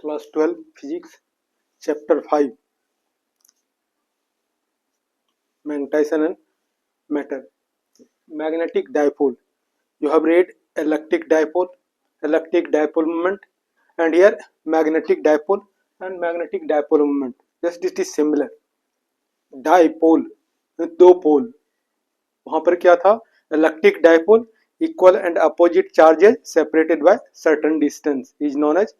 Class 12 Physics Chapter 5 Magnetization and Matter. Magnetic dipole. You have read electric dipole moment, and here magnetic dipole and magnetic dipole moment. Just it is similar. Dipole, दो पोल. वहां पर क्या था? Electric dipole, equal and opposite charges separated by certain distance is known as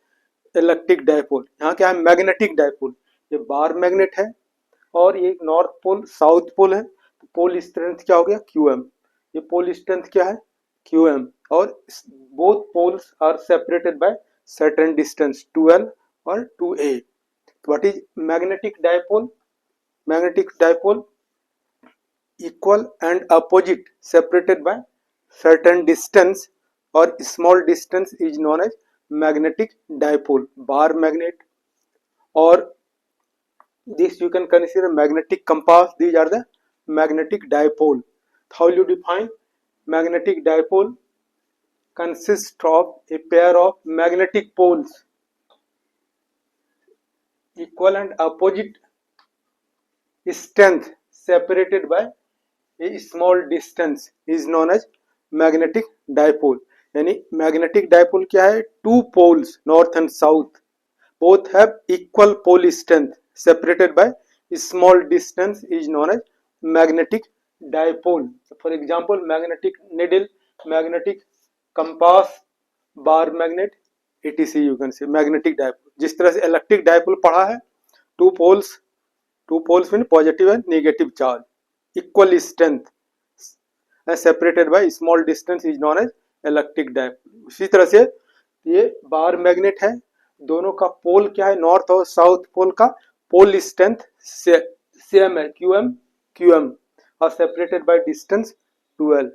electric dipole. यहाँ क्या है? Magnetic dipole. ये bar magnet है और ये नॉर्थ पोल साउथ पोल है. तो पोल स्ट्रेंथ क्या हो गया? QM. ये पोल स्ट्रेंथ क्या है? QM. और both poles are separated by certain distance 2L और 2A. What is magnetic dipole? Magnetic dipole equal and opposite separated by certain distance or small distance is known as magnetic dipole, bar magnet. Or this you can consider magnetic compass. These are the magnetic dipole. How you define magnetic dipole? Consists of a pair of magnetic poles equal and opposite strength separated by a small distance is known as magnetic dipole. यानी magnetic dipole क्या है? Two poles north and south both have equal pole strength separated by a small distance is known as magnetic dipole. For example, magnetic needle, magnetic compass, bar magnet, etc. you can say magnetic dipole. जिस तरह से electric dipole पढ़ा है, two poles mean positive and negative charge, equal strength separated by small distance is known as electric dipole. उसी तरह से ये bar magnet है, दोनों का पोल क्या है? नॉर्थ और साउथ पोल का पोल स्ट्रेंथ सेम है, QM और सेपरेटेड बाय डिस्टेंस 2L.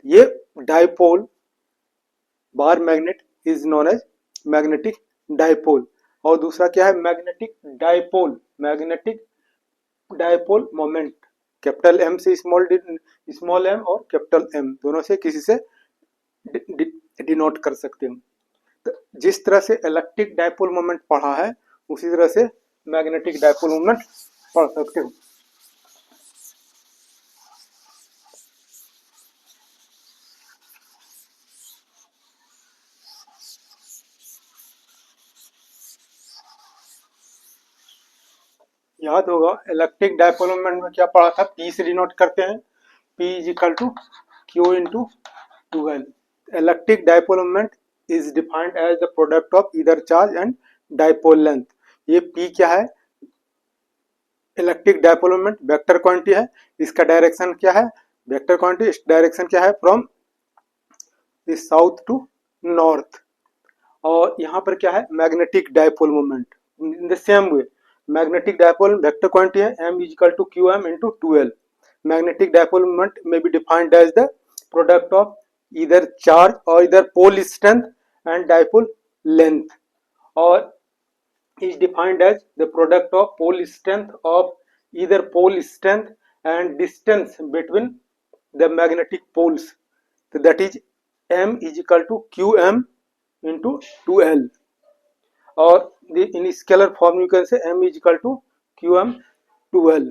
ये dipole bar magnet is known as magnetic dipole. और दूसरा क्या है? Magnetic dipole moment. Capital M से स्मॉल m और कैपिटल M दोनों से किसी से डिनोट कर सकते हैं. तो जिस तरह से इलेक्ट्रिक डाइपोल मोमेंट पढ़ा है उसी तरह से मैग्नेटिक डाइपोल मोमेंट पढ़ सकते हो. याद होगा इलेक्ट्रिक डाइपोल मोमेंट में क्या पढ़ा था? P से डिनोट करते हैं. P is equal to Q into 2L. Electric dipole moment is defined as the product of either charge and dipole length. ये P क्या है? Electric dipole moment vector quantity है. इसका डायरेक्शन क्या है? Vector quantity. इस डायरेक्शन क्या है? From south to north. और यहाँ पर क्या है? Magnetic dipole moment. In the same way magnetic dipole vector quantity है M is equal to QM into 2L. Magnetic dipole moment may be defined as the product of either charge or either pole strength and dipole length, or is defined as the product of pole strength of either pole strength and distance between the magnetic poles. So that is M is equal to QM into 2L. और in scalar form you can say M is equal to QM 2L.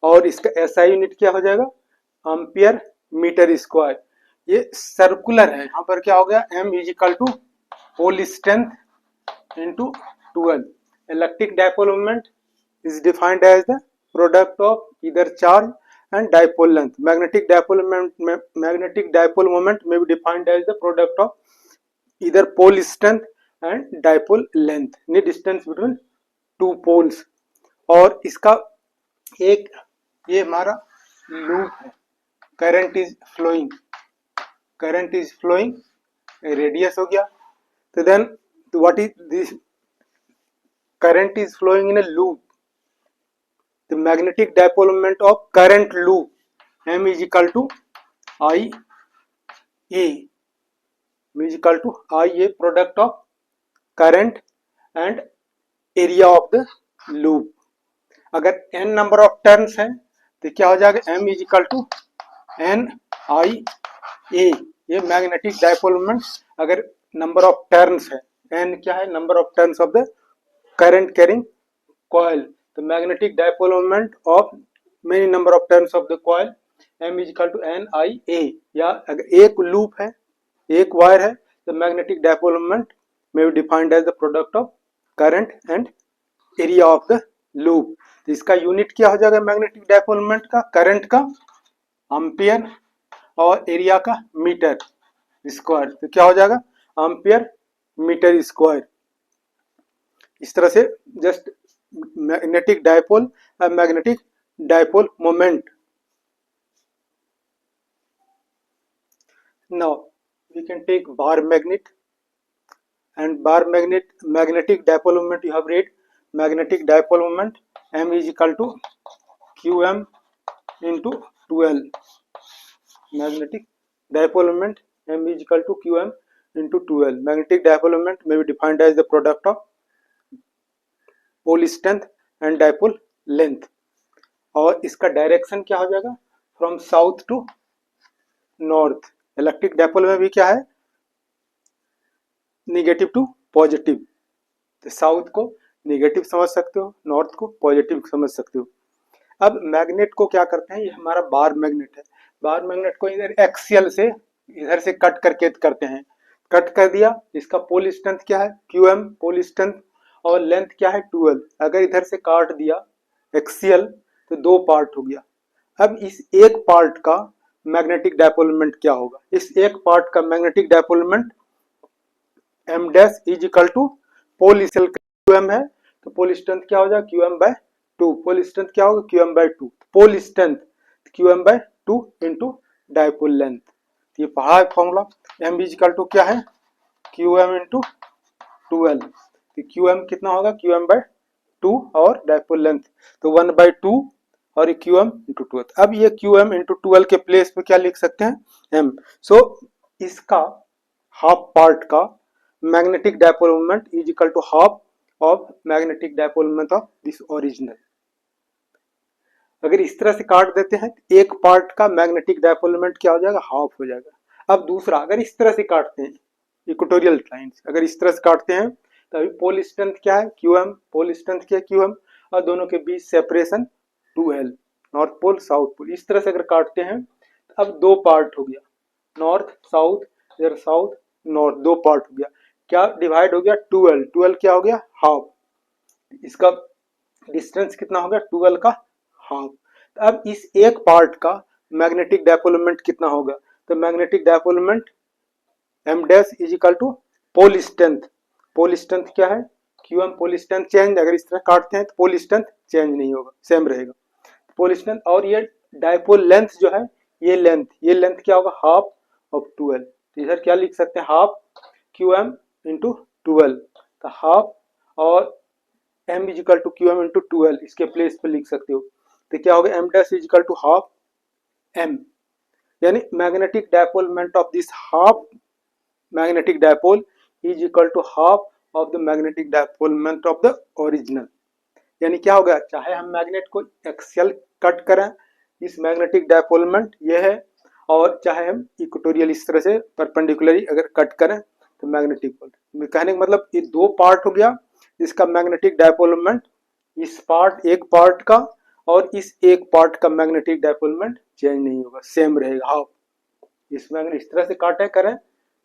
और इसका SI unit क्या हो जाएगा? Ampere metre square. ये circular है. यहाँ पर क्या हो गया? M is equal to pole strength into 2L. Electric dipole moment is defined as the product of either charge and dipole length. Magnetic dipole moment may be defined as the product of either pole strength and dipole length, need distance between two poles. और इसका एक ये हमारा loop है. Current is flowing radius हो गया. तो then what is this? Current is flowing in a loop. The magnetic dipole moment of current loop M is equal to IA product of current and area of the loop. अगर n number of turns है तो क्या हो जाएगा? M is equal to NIA. ये magnetic dipole moment. अगर number of turns है, n क्या है? Number of turns of the current carrying coil. The magnetic dipole moment of many number of turns of the coil M is equal to NIA. या अगर एक loop है, एक wire है, the magnetic dipole moment may be defined as the product of current and area of the loop. तो इसका unit क्या हो जाएगा मैग्नेटिक डायपोल मोमेंट का? करंट का एम्पियर और एरिया का मीटर स्क्वायर. तो क्या हो जाएगा? Ampere metre square. इस तरह से just magnetic dipole moment. Now we can take bar magnet, and bar magnetic dipole moment. You have read magnetic dipole moment M is equal to Qm into 2L. Magnetic dipole moment M is equal to Qm into 2L. Magnetic dipole moment may be defined as the product of pole strength and dipole length. और इसका direction क्या हो जाएगा? From south to north. Electric dipole में भी क्या है? Negative to positive. तो साउथ को निगेटिव समझ सकते हो, नॉर्थ को पॉजिटिव समझ सकते हो. अब मैग्नेट को क्या करते हैं? ये हमारा बार मैग्नेट है. बार मैग्नेट को इधर एक्सियल से इधर से कट करके करते हैं. कट कर दिया. इसका पोल स्ट्रेंथ क्या है? QM पोल स्ट्रेंथ, और लेंथ क्या है? 2L. अगर इधर से काट दिया एक्सियल तो दो पार्ट हो गया. अब इस एक पार्ट का मैग्नेटिक डायपोल मोमेंट क्या होगा? इस एक पार्ट का magnetic dipole moment M dash is equal to pole strength QM है, तो पोल स्ट्रेंथ क्या हो जाएगा? QM by 2. पोल स्ट्रेंथ क्या होगा? QM by 2. Pole strength QM by 2 into dipole length. ये पढ़ा है formula. M is equal to क्या है? QM into 2L. तो QM कितना होगा? QM बाय 2 और डायपोल लेंथ तो 1 बाय 2 और ये QM इंटू 2. अब ये QM इंटू 2L के प्लेस पे क्या लिख सकते हैं? M. सो इसका हाफ पार्ट का magnetic dipole moment is equal to half of magnetic dipole moment of this original. अगर इस तरह से काट देते हैं तो एक पार्ट का मैग्नेटिक डायपोल मोमेंट क्या हो जाएगा? हाफ हो जाएगा. अब दूसरा, अगर इस तरह से काटते हैं इक्वेटोरियल लाइंस, अगर इस तरह से काटते हैं तो अभी पोल स्ट्रेंथ क्या है? QM. पोल स्ट्रेंथ क्या है? QM. और दोनों के बीच separation 2L. North pole south pole. इस तरह से अगर काटते हैं तो अब दो पार्ट हो गया, नॉर्थ साउथ, इधर साउथ नॉर्थ, दो पार्ट हो गया. क्या डिवाइड हो गया? 2L. 2L क्या हो गया? हाफ. इसका डिस्टेंस कितना हो गया? 2L का हाफ. अब इस एक पार्ट का मैग्नेटिक डायपोल मोमेंट कितना होगा? तो magnetic dipole moment M dash is equal to pole strength. Pole strength क्या है? QM. पोल स्ट्रेंथ चेंज, अगर इस तरह काटते हैं तो पोल स्ट्रेंथ चेंज नहीं होगा, सेम रहेगा पोल स्ट्रेंथ. और ये डायपोल लेंथ जो है, ये लेंथ क्या होगा? Half of 2L. तो इधर क्या लिख सकते हैं? Half QM into 2L. तो हाफ और M is equal to QM into 2L इसके प्लेस पे लिख सकते हो. तो क्या होगा? M dash is equal to half M. यानी magnetic dipole moment of this half magnetic dipole is equal to half of the magnetic dipole moment of the original. यानी क्या होगा? चाहे हम मैग्नेट को एक्सियल कट करें, इस मैग्नेटिक डायपोल मोमेंट ये है, और चाहे हम इक्वेटोरियल इस तरह से परपेंडिकुलरली अगर कट करें तो मैग्नेटिक पोल. कहने का मतलब ये दो पार्ट हो गया इसका मैग्नेटिक डायपोल मोमेंट. इस पार्ट, एक पार्ट का और इस एक पार्ट का मैग्नेटिक डायपोल मोमेंट चेंज नहीं होगा, सेम रहेगा हाफ. इस मैग्नेट इस तरह से काटे करें,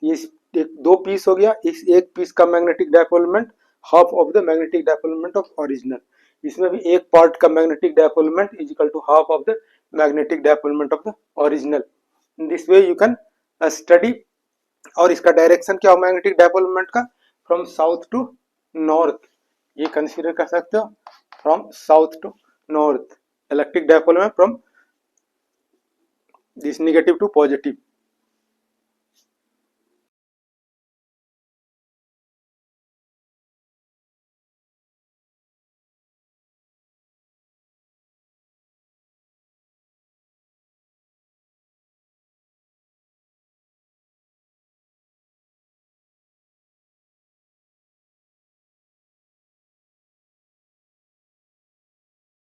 ये दो पीस हो गया. इस एक पीस का magnetic dipole moment half of the magnetic dipole moment of original. इसमें भी एक पार्ट का magnetic dipole moment is equal to half of the magnetic dipole moment of the original. In this way you can study. और इसका direction क्या हो magnetic dipole moment का? From south to north. ये कंसीडर कर सकते हो from south to north. Electric dipole में from this negative to positive.